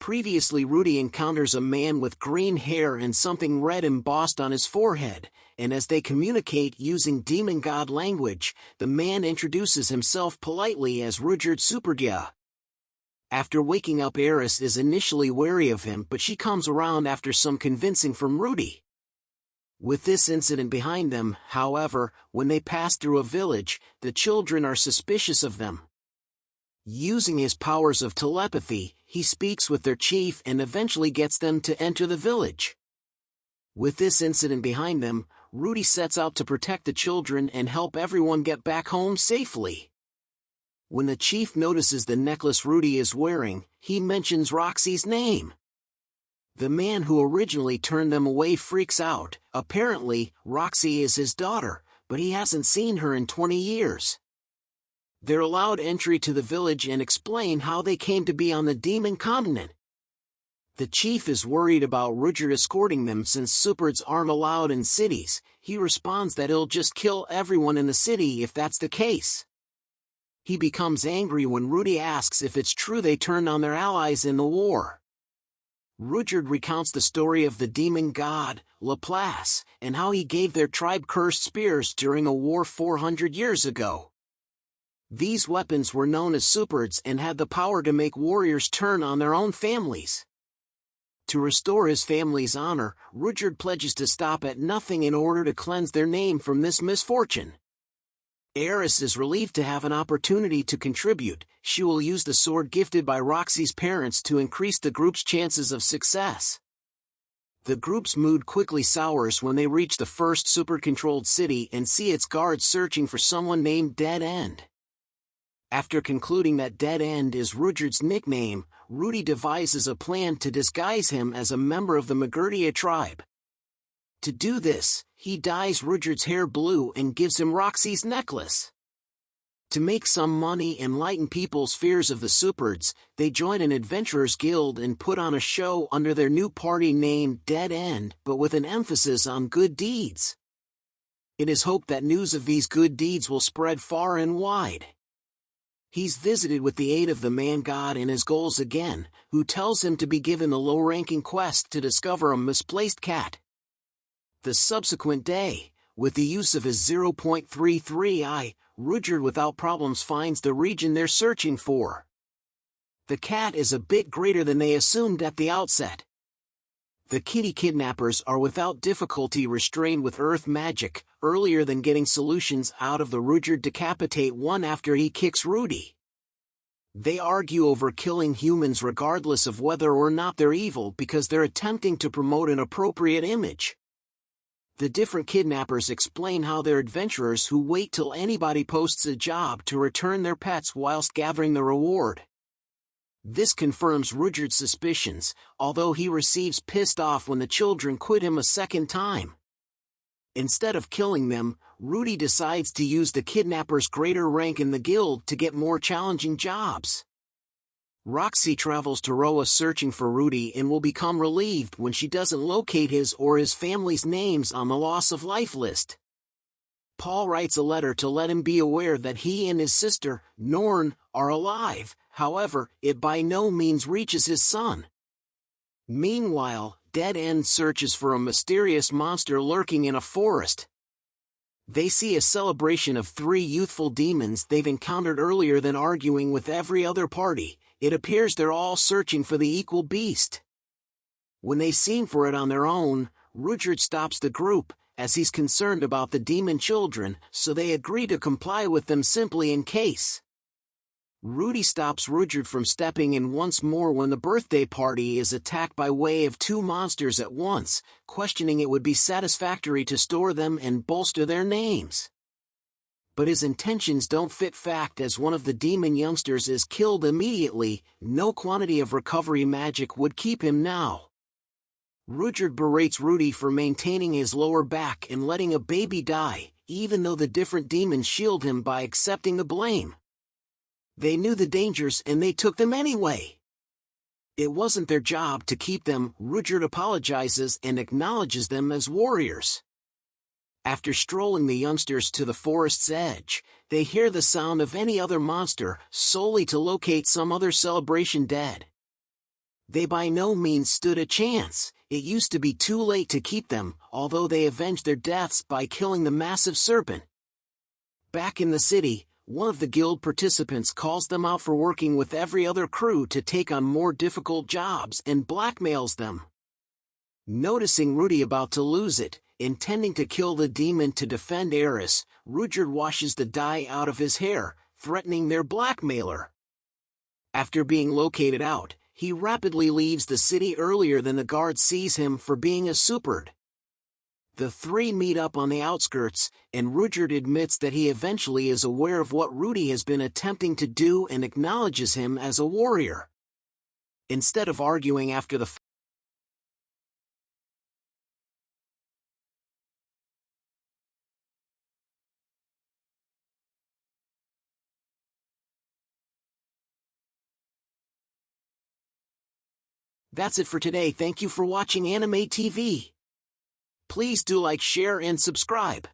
Previously, Rudy encounters a man with green hair and something red embossed on his forehead, and as they communicate using demon god language, the man introduces himself politely as Rudyard Supergia. After waking up, Eris is initially wary of him, but she comes around after some convincing from Rudy. With this incident behind them, however, when they pass through a village, the children are suspicious of them. Using his powers of telepathy, he speaks with their chief and eventually gets them to enter the village. With this incident behind them, Rudy sets out to protect the children and help everyone get back home safely. When the chief notices the necklace Rudy is wearing, he mentions Roxy's name. The man who originally turned them away freaks out. Apparently, Roxy is his daughter, but he hasn't seen her in 20 years. They're allowed entry to the village and explain how they came to be on the demon continent. The chief is worried about Rudyard escorting them since superds aren't allowed in cities. He responds that he'll just kill everyone in the city if that's the case. He becomes angry when Rudy asks if it's true they turned on their allies in the war. Rudyard recounts the story of the demon god, Laplace, and how he gave their tribe cursed spears during a war 400 years ago. These weapons were known as superds and had the power to make warriors turn on their own families. To restore his family's honor, Rudyard pledges to stop at nothing in order to cleanse their name from this misfortune. Eris is relieved to have an opportunity to contribute. She will use the sword gifted by Roxy's parents to increase the group's chances of success. The group's mood quickly sours when they reach the first super-controlled city and see its guards searching for someone named Dead End. After concluding that Dead End is Rudyard's nickname, Rudy devises a plan to disguise him as a member of the Magurdia tribe. To do this, he dyes Rudyard's hair blue and gives him Roxy's necklace. To make some money and lighten people's fears of the superds, they join an adventurers guild and put on a show under their new party named Dead End, but with an emphasis on good deeds. It is hoped that news of these good deeds will spread far and wide. He's visited with the aid of the man-god and his goals again, who tells him to be given the low-ranking quest to discover a misplaced cat. The subsequent day, with the use of his 0.33i, Rudyard without problems finds the region they're searching for. The cat is a bit greater than they assumed at the outset. The kitty kidnappers are without difficulty restrained with earth magic, earlier than getting solutions out of the Rudyard decapitate one after he kicks Rudy. They argue over killing humans regardless of whether or not they're evil because they're attempting to promote an appropriate image. The different kidnappers explain how they're adventurers who wait till anybody posts a job to return their pets whilst gathering the reward. This confirms Rudyard's suspicions, although he receives pissed off when the children quit him a second time. Instead of killing them, Rudy decides to use the kidnappers' greater rank in the guild to get more challenging jobs. Roxy travels to Roa searching for Rudy and will become relieved when she doesn't locate his or his family's names on the loss of life list. Paul writes a letter to let him be aware that he and his sister, Norn, are alive. However, it by no means reaches his son. Meanwhile, Dead End searches for a mysterious monster lurking in a forest. They see a celebration of 3 youthful demons they've encountered earlier. Than arguing with every other party, it appears they're all searching for the equal beast. When they seem for it on their own, Rudyard stops the group, as he's concerned about the demon children, so they agree to comply with them simply in case. Rudy stops Rudyard from stepping in once more when the birthday party is attacked by way of 2 monsters at once, questioning it would be satisfactory to store them and bolster their names. But his intentions don't fit fact, as one of the demon youngsters is killed immediately. No quantity of recovery magic would keep him now. Rudyard berates Rudy for maintaining his lower back and letting a baby die, even though the different demons shield him by accepting the blame. They knew the dangers and they took them anyway. It wasn't their job to keep them. Rudyard apologizes and acknowledges them as warriors. After strolling the youngsters to the forest's edge, they hear the sound of any other monster, solely to locate some other celebration dead. They by no means stood a chance. It used to be too late to keep them, although they avenged their deaths by killing the massive serpent. Back in the city, one of the guild participants calls them out for working with every other crew to take on more difficult jobs and blackmails them. Noticing Rudy about to lose it, intending to kill the demon to defend Eris, Rudyard washes the dye out of his hair, threatening their blackmailer. After being located out, he rapidly leaves the city earlier than the guard sees him for being a superd. The three meet up on the outskirts, and Rudyard admits that he eventually is aware of what Rudy has been attempting to do and acknowledges him as a warrior. Instead of arguing after the That's it for today. Thank you for watching AnimeTv. Please do like, share, and subscribe.